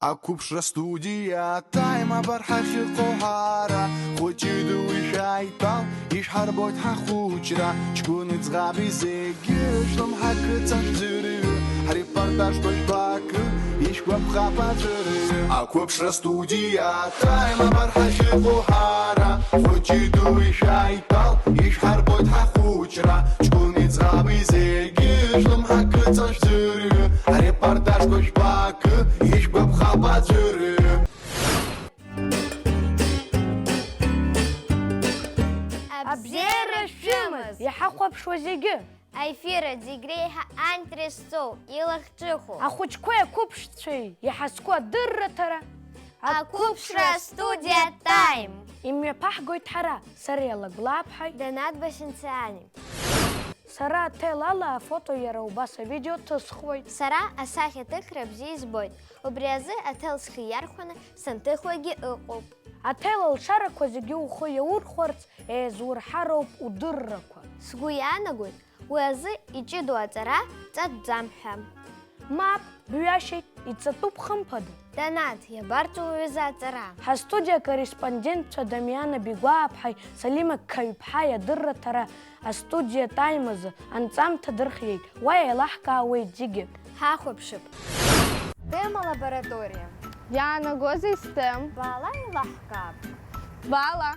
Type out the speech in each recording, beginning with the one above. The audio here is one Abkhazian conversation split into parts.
Акупшра студия тайма бархаши қоҳара хучиду ишайтал ишҳарбойт ҳахучра чкуни цғаби зегишлам ҳакыцаш зыры репортаж той бакы ишкваб хапазыры Акупшра студия тайма бархаши қоҳара хучиду ишайтал ишҳарбойт ҳахучра чкуни цғаби зегишлам ҳакыцаш зыры репортаж той бакы ишкваб хапазыры Абзера шәымыз! Иҳахәаԥшуа зегьы! Аефира зегьреиҳа антресоу, илахҿыху. Ахәыҷқәеи ақәыԥшцәеи иҳазку адырраҭара Акупшра студия тайм. имҩаԥаҳгоит ҳара, сара Иалагәлааԥҳаи, Данат Басинциани. сара аҭел ала афото иара убас авидео ҭысхуеит. Сара асахьаҭыхра бзиа избоит. Убри азы аҭел схы иархәаны санҭыхуагьы ыҟоуп. Аҭел алшарақәа зегьы ухы иаурхәарц еизурҳароуп удыррақәа. Сгәы иаанагоит, уи азы иҷыдоу аҵара ҵатәӡам ҳәа. Мап, бҩашьеит, иҵатәуп хымԥада. Данат, иабарҵу уҩыза аҵара? Ҳастудиа акорреспондентцәа Дамиана Бигәааԥҳаи Салима Қаҩԥҳаи адырраҭара астудиа тайм азы анҵамҭа дырхиеит, уа еилаҳкаауеит зегьы. Ҳахәаԥшып. Тема лаборатория. Иаанагозеи STEM? Баала илаҳкаап. Бала.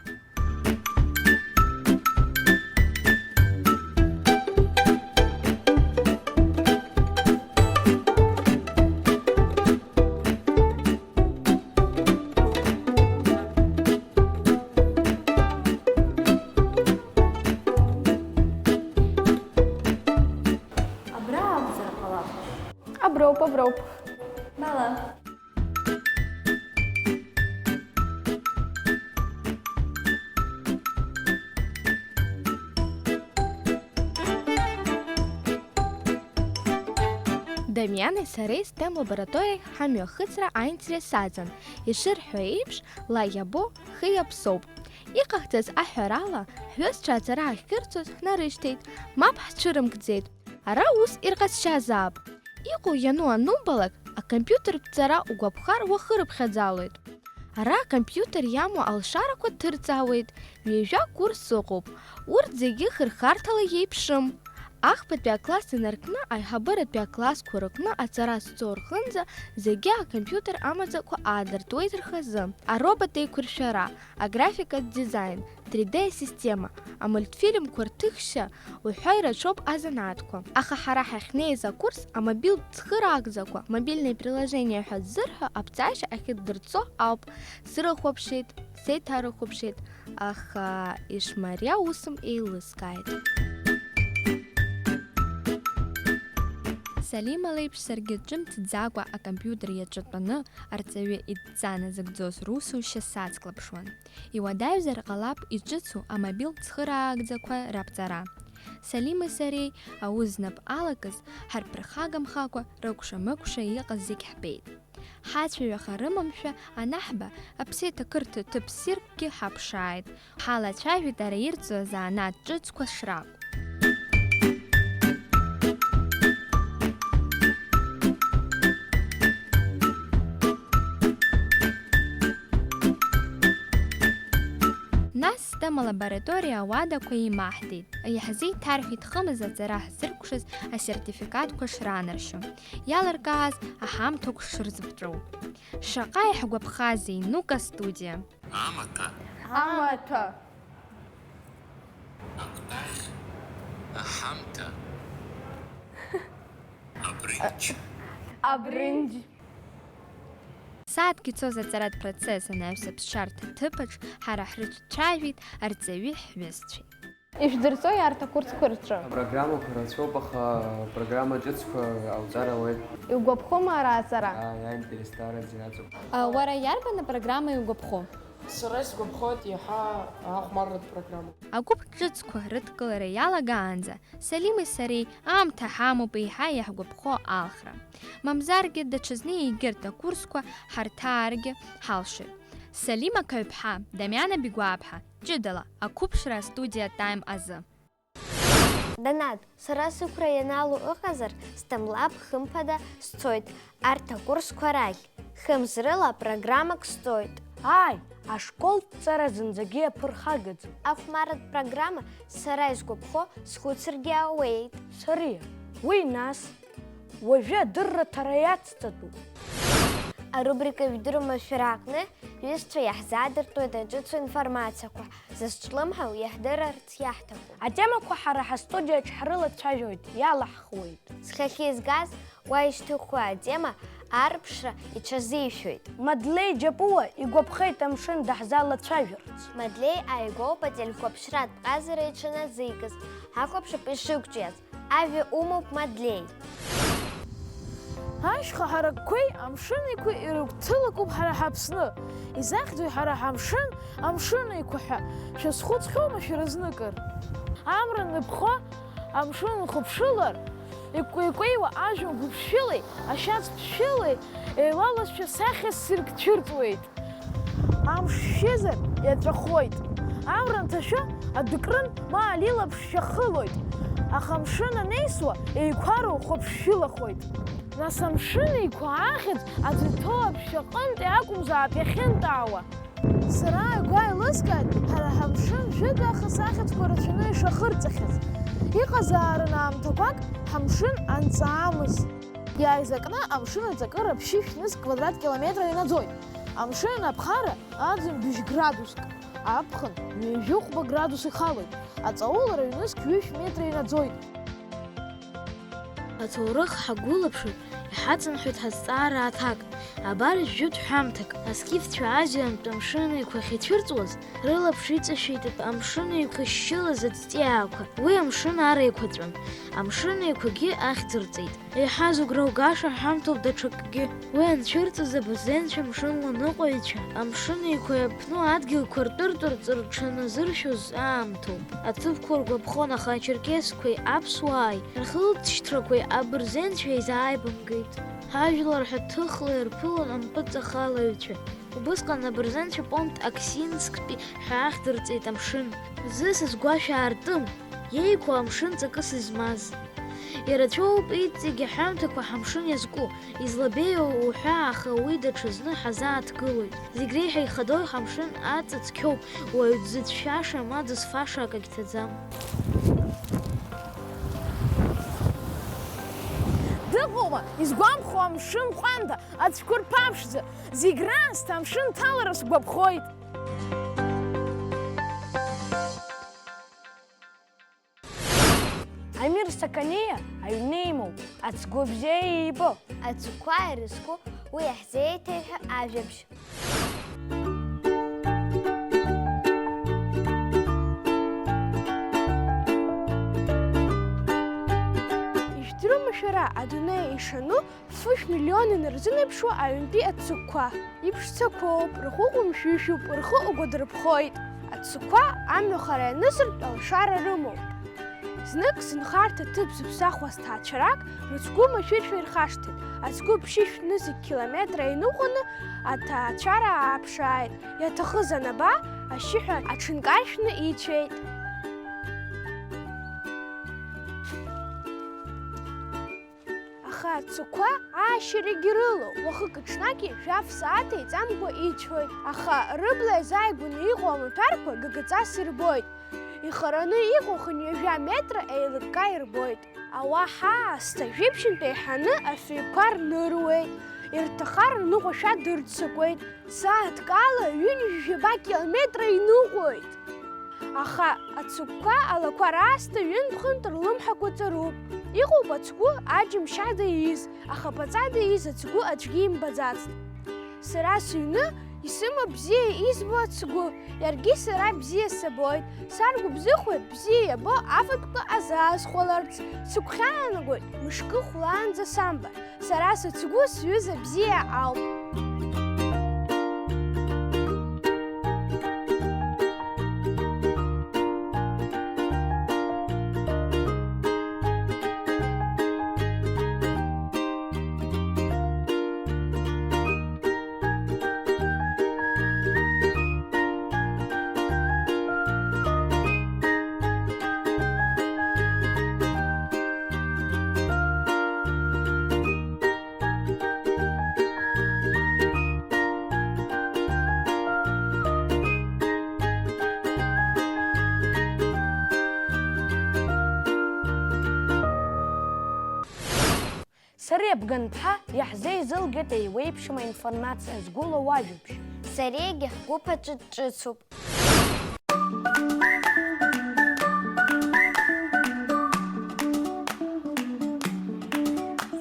Аброуп. Бала. Дамиани сареи STEM лабораториахь ҳамҩахыҵра аинтересаӡан. Ишырҳәо еиԥш, ла иабо хы иаԥсоуп. Иҟаҳҵаз аҳәарала, ҳҩызцәа аҵара ахьхьырцоз ҳнарышьҭит, мап ҳцәырымкӡеит. Ара ус ирҟазшьазаап. Иҟоу иану анубалак, акомпиутертә ҵара угәаԥхар уахырыԥхьаӡалоит. Ара акомпиутер иамоу алшарақәа ҭырҵаауеит. Ҩажәа курс ыҟоуп. Урҭ зегьы хырхарҭала иеиԥшым. Ахԥатәи акласс инаркны аиҳабыратәи аклассқәа рыҟны аҵара зҵоу рҟынӡа зегьы акомпиутер амаӡақәа аадыртуеит рхазы. Аробот еиқәыршәара, аграфикатә дизайн, 3D асистема, амультфильмқәа рҭыхшьа уҳәа ираҿоуп азанааҭқәа. Аха ҳара ҳахьнеиз акурс амобилтә ҵхыраагӡақәа, мобильные приложения ҳәа ззырҳәо аԥҵашьа ахьыддырҵо ауп. Срыхәаԥшит, сеиҭарыхәаԥшит, аха ишмариа усым еилыскааит. Салима леиԥш саргьы ҿымҭӡакәа акомпиутер иаҿатәаны арҵаҩы идҵа назыгӡоз русушьа сацклаԥшуан. Иуадаҩзар ҟалап иҿыцу амобилтә ҵхыраагӡақәа раԥҵара. Салимеи сареи аус знап алакыз ҳарԥырхагамхакәа рыкәша-мыкәша иҟаз зегь ҳбеит. Ҳацәаҩаха рымамшәа анаҳба аԥсеиҭакырҭа ҭыԥ ссиркгьы ҳаԥшааит. Ҳалацәажәеит ара ирҵо азанааҭ ҿыцқәа шракәу. Нас STEM алабораториа ауадақәа имаҳдеит. Иаҳзеиҭарҳәеит хымыз аҵара ҳзыркәшаз асертификатқәа шранаршьо. Иалыркааз аҳамҭақәа шырзыԥҵәоу. Шаҟа иҳгәаԥхазеи, нука студиа. Амаҭа. Аҟәтаӷь, аҳамҭа, Абрынџь. Сааҭк ицоз аҵаратә процесс анаҩсаԥсшьарҭа ҭыԥаҿ ҳара ҳрыҿцәажәеит арҵаҩи ҳҩызцәеи. Ишәдырҵои арҭ акурсқәа рҿы? Апрограммақәа рацәоуп, аха апрограмма ҿыцқәа ауҵар ауеит. Иугәаԥхома ара аҵара? Иааинтересҭараӡа иаҵоуп. Уара иарбан апрограмма иугәаԥхо? Сара исгәаԥхоит иаҳа ахәмарратә программа. Агәыԥ ҿыцқәа рыдкылара иалагаанӡа, Салими сареи аамҭа ҳамоуп еиҳа иаҳгәаԥхо алхра. Мамзаргьы даҽазны егьырҭ акурсқәа ҳарҭааргьы ҳалшоит. Салима Қаҩԥҳа, Дамиана Бигәааԥҳа, ҷыдала ақәыԥшра астудиа тайм азы. Данат, сара сықәра ианалу ыҟазар, STEM Lab хымԥада сцоит арҭ акурсқәа рахь. Хымзрыла программак стоит. Ай, ашколҵара зынӡагьы иаԥырхагаӡам. Ахәмарратә программа сара изгәаԥхо схәыцыргьы ауеит. Сариа, уи нас, уажәы адырраҭара иацҵатәуп. Арубрика «Видрыма шәараҟны» ҩызцәа иаҳзаадыртуеит аҿыцу информациақәа, зызҿлымҳау иаҳдырырц иаҳҭаху. Атемақәа ҳара ҳастудиаҿ ҳрылацәажәоит, иалаҳхуеит. Зхахьы изгаз уа ишьҭыхуа атема арԥшра иҽазишәоит. Мадлеи Џьапуа игәаԥхеит амшын даҳзалацәажәарц. Мадлеи ааигәоуп ателехәаԥшратә ҟазара иҽаназикыз. Ҳахәаԥшып ишықәҿиаз. Ажәа умоуп Мадлеи. Ашьха ҳаракқәеи амшынеиқәеи ирыгәҭылакуп ҳара ҳаԥсны. Изахьӡоит ҳара ҳамшын, амшынеиқәа ҳәа. Шәазхәыцхьоума шәыразныкыр? Амра ныԥхо амшын хәаԥшылар, икәеикәеиуа ажәҩан гәыԥшәылеи, ашьац ԥшәылеи еилалазшәа сахьа ссирк цәырҵуеит. Амш шәызар иаҵәахоит. Амра нҭашәо адәыкрын ма алилаԥш шәахылоит. Аха амшын анеисуа еиқәароу хәаԥшәылахоит. Нас амшынеиқәа ахьӡ аӡәы иҭоу аԥшьаҟынтәи акәымзаап иахьынтаауа. Сара игәа еилыскааит ҳара ҳамшын жәытәаахыс ахьӡқәа рацәаны ишахырҵахьаз. Иҟазаарын аамҭақәак ҳамшын анҵаамыз. Иааизакны амшын аҵакыра ԥшьышә квадрат километра инаӡоит. Амшын аԥхара аӡын бжь градуск. Аԥхын ҩажәыхәба градус ихалоит. Аҵаулара ҩнызк метра инаӡоит. Аҭоурых ҳагәылаԥшуп, иҳаҵанҳәоит ҳазҵаара аҭак. Абар жәытә ҳәамҭак, аскифцәа Азиантә амшынеиқәа ахьицәырҵуаз, рылаԥш иҵашәеит амшынеиқәа шьшьылаз аҵҵиаақәа. Уи амшын ареиқәаҵәан. Амшынеиқәагьы ахьӡырҵеит. Иаҳаз угәра угаша ҳәамҭоуп даҽакгьы. Уи анцәырҵыз абырзенцәа мшынланыҟәаҩцәа амшынеиқәа иаԥну адгьылқәа ртәыртәырц рҽаназыршәоз аамҭоуп. Аҭыԥқәа ргәаԥхон, аха ачерқьесқәеи аԥсуааи рхылҵшьҭрақәеи абырзенцәа изааибамгеит. Ажәлар ҳәа ҭыхла ирԥылон ампыҵахалаҩцәа. Убысҟан абырзенцәа понт Аксинсктәи ҳәа ахьдырҵеит амшын. Зы сызгәашә аартым, иеиқәа амшын ҵакыс измаз. Ирацәоуп иҵегьы ҳәамҭақәа ҳамшын иазку, излабеиоу уҳәа, аха уи даҽазны ҳазааҭгылоит. Зегь реиҳа ихадоу ҳамшын аҵа цқьоуп, уаҩ дзыцәшәаша ма дзызфаша акагь ҭаӡам. Дыҟоума, изгәамхо амшын ҟәанда, ацәқәырԥ аԥшӡа, зегь раасҭа амшын ҭалара сгәаԥхоит. Амир Саканиа аҩны имоуп, ацгәы бзиа иибо. Ацәқәа ирызку уи иаҳзеиҭеиҳәо ажәабжь. Шәара адунеи ишану фышә миллион инарзынеиԥшуа аҩнтәи ацыгәқәа. Иԥшцақәоуп, рхәы ҟәымшәышәуп, рхы угәадырԥхоит. Ацыгәқәа амҩахара ианысыртә алшара рымоуп. Знык зынхарҭа ҭыԥ зыԥсахуаз ҭаацәарак рыцгәы машәыршәа ирхашҭит. Ацгәы ԥшьышә нызқь километра иныҟәаны аҭаацәара ааԥшааит. Иаҭахыз анаба, ашьшьыҳәа аҽынкаршәны ицәеит. Ацыгәқәа аашьарагьы рылоуп. Уахыки-ҽнаки жәаф-сааҭ еиҵамкәа ицәоит. Аха рыбла иазааигәаны иҟоу амаҭәарқәа гагаҵас ирбоит. Ихараны иҟоу хынҩажәа метра еилыкка ирбоит. Ауаа ҳаасҭа жәибжьынтәи еиҳаны афҩқәа рныруеит. Ирҭахар рныҟәашәа дырццакуеит. Сааҭкала ҩынҩажәаба километра иныҟәоит. Аха ацыгәқәа алақәа раасҭа ҩынтә-хынтә рлымҳақәа ҵаруп. Иҟоуп ацгәы аџьымшьада ииз, аха ԥаҵада ииз ацгәы аӡәгьы имбаӡацт. Сара сыҩны исыма бзиа избо ацгәы, иаргьы сара бзиа сабоит. Саргәыбзыхуеит бзиа иабо афатәқәа азаасхәаларц. Сыгәхьаанагоит мышкы хәлаанӡа самбар. Сара сацгәы сҩыза бзиа ауп. Бганԥҳа иаҳзеизылгеит еиуеиԥшым аинформациа згәылоу уажәабжь. Сара егьи ҳгәыԥ аҿы ҿыцуп.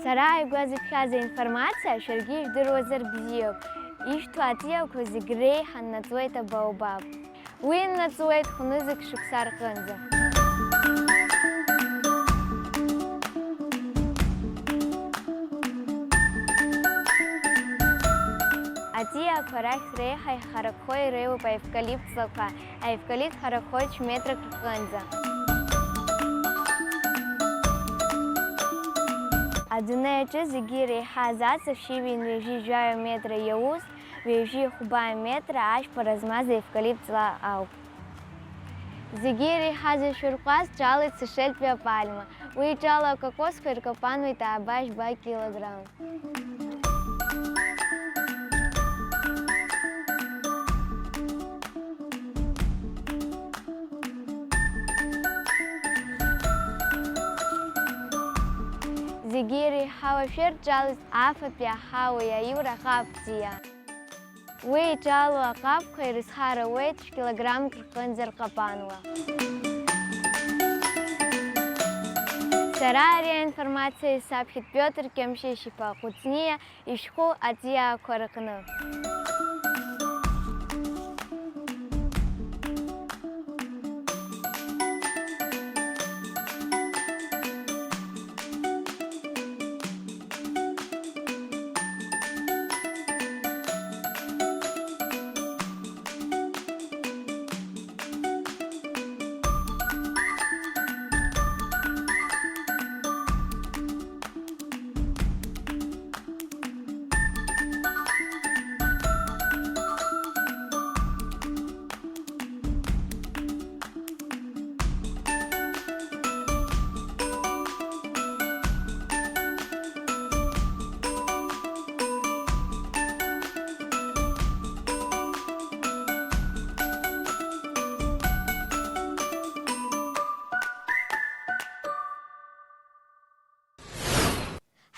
Сара ааигәа зыԥхьаз аинформациа шәаргьы ижәдыруазар бзиоуп. Ишәҭо аҵиақәа зегь реиҳа ннаҵуеит абаобаб. Уи ннаҵуеит хәнызқь шықәса рҟынӡа. Аҵиақәа рахь реиҳа ихарақәо иреиуоуп аевкалипт ҵлақәа. Аевкалипт ҳарақәоит метрак рҟынӡа. Адунеи аҿы зегьы иреиҳаз ацыф 7,2 метра иаус, 2,8 метра ашәпара змаз аевкалипт ҵла ауп. Зегьы иреиҳаз ашәырҟәа сҿалеит сышельтәи апальма. Уи иҿало акокосқәа иркапануеит ааба-жәба килограмм. Зегьы иреиҳау ашәыр афатәи аҳауеи аиура ҟаԥҵиаа. Уи иҿало аҟаԥқәа ирызхарауеит килограммк рҟынӡа рҟапануа. Сара ари аинформациа исаԥхьеит Пиотр Кьамшьышь-иԥа Ҟәыҵниа ишәҟәы аҵиаақәа рҟны.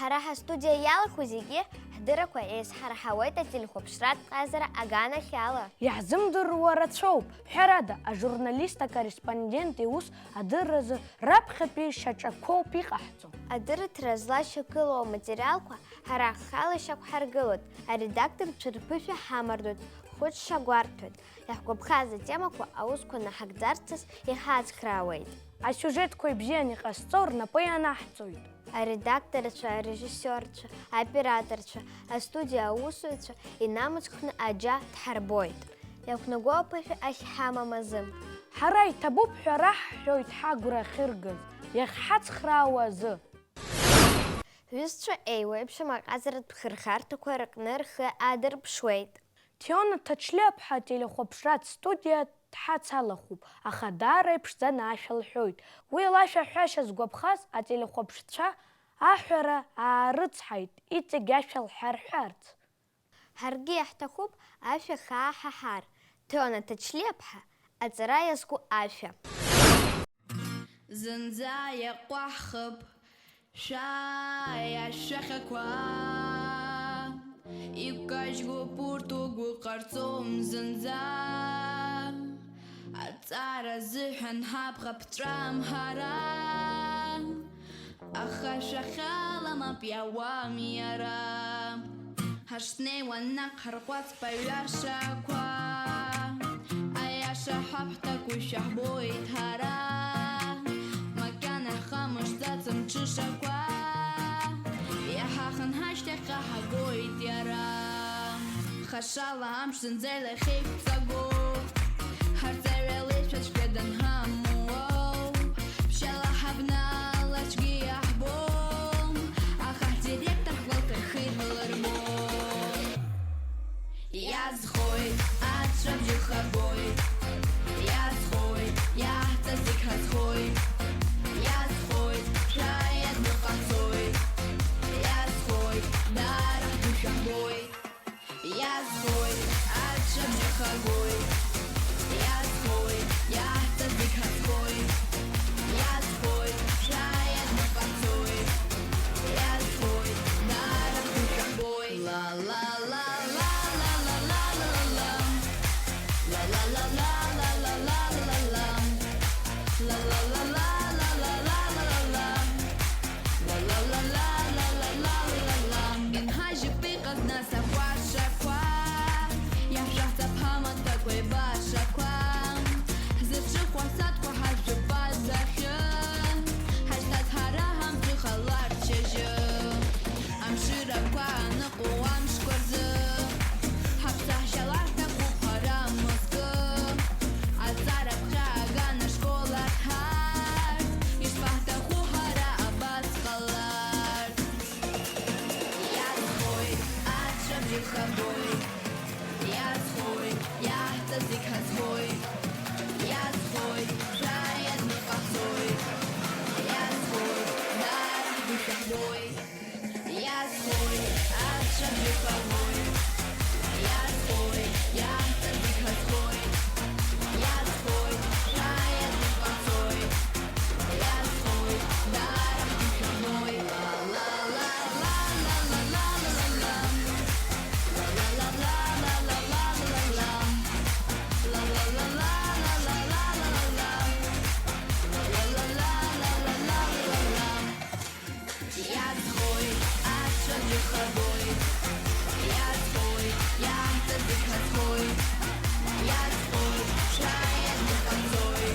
Ҳара ҳастудиа иалаху зегьы ҳдырақәа еизҳарҳауеит ателехәаԥшратә ҟазара аганахь ала. Иаҳзымдыруа рацәоуп. Ҳәарада, ажурналист акорреспондент иус адырразы раԥхьатәи шьаҿақәоуп иҟаҳҵо. Адырраҭара злашьақәгылоу аматериалқәа ҳара ҳхала ишьақәҳаргылоит. Аредакторцәа рԥышәа ҳамардоит, хәыцшьа гәарҭоит. Иаҳгәаԥхаз атемақәа аусқәа наҳагӡарцаз иҳацхраауеит. Асиужетқәа ибзианы иҟазҵо рнапы ианаҳҵоит. Аредакторцәа, арежиссиорцәа, аоператорцәа, астудиа аусуцәа инамыцхәны аџьа дҳарбоит. Иақәнагоу аԥыхьа ахь ҳамам азы. Ҳара иҭабуп ҳәа раҳҳәоит ҳагәра ахьыргаз, иахьҳацхраауа азы. Ҳҩызцәа еиуеиԥшым аҟазаратә хырхарҭақәа рҟны рхы аадырԥшуеит. Ҭиона Ҭачлиаԥҳа ателехәаԥшратә студиа дҳацалахуп, аха даара иԥшӡаны ашәа лҳәоит. Уи лашәаҳәашьа згәаԥхаз ателехәаԥшцәа аҳәара аарыцҳаит, иҵегь ашәа лҳәарҳәарц. Ҳаргьы иаҳҭахуп ашәа хаа ҳаҳар. Ҭиона Ҭачлиаԥҳа аҵара иазку ашәа. Зынӡа иаҟәаҳхып шәаиашәахьақәа, икажьгоуп урҭ угәы ҟарҵом зынӡа. Аҵара зыҳәан ҳабӷаԥҵәам ҳара, аха шәахьала мап иауам иара. Ҳашнеиуа наҟ ҳарҟәаҵп аҩашақәа, аиаша ҳаҳәҭақәа шәаҳбоит ҳара. Макьана ҳхамышҭӡацым ҽышақәа, иаҳахын ҳашьҭахьҟа ҳагоит иара. Хашала амш зынӡа илахьеиқәҵаго, ҳарҵаҩалеит шәаҵәҟьа данҳамоу. Ԥшьала ҳабнала аӡәгьы иаҳбом, аха ҳдиректор ҳгәалҭархеит ҳлырбом. Иазхоит аҵәабжьы харгоит, иазхоит иаҳҵаз зегь ҳазхоит. Иазхоит шәаиад ныҟаҵоит, иазхоит даара ҳду шәаҳбоит. Иазхоит аҵәабжьы харгоит, иазхоит иаҳҵаз зегь ҳазхоит. Иазхоит шәаиад ныҟаҵоит, иазхоит ҳабой ясхой яхта зикҳазхой ясхой шаят мифахзой ясхой дар душаҳдой ясхой ашаб ҷифавой ясхой яхта зикҳазхой ясхой шаят мифахзой ясхой дар душаҳдой ясхой ашаб ҷифавой ясхой яхта зикҳазхой ясхой шаят мифахзой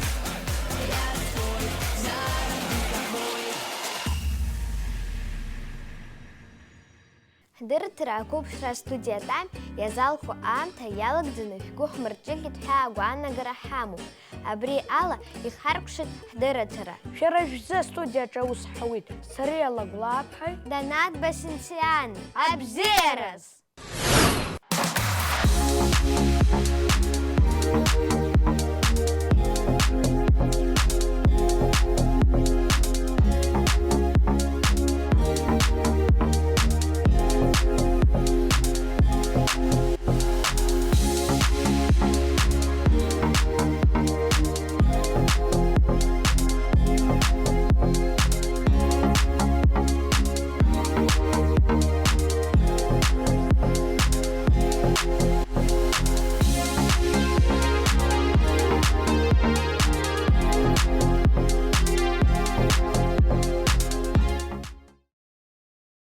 ясхой дар душаҳдой Ҳдырҭра ақәыԥшра астудиа Тайм иазалху аамҭа иалагӡаны шәгәы ҳмырҿыӷьит ҳәа агәаанагара ҳамоуп. Абри ала ихаркәшеит ҳдырраҭара. Шәара шәзы астудиаҿы аус ҳауит. Сара Иалагәлааԥҳаи Данаҭ Басинциани. Абзиараз!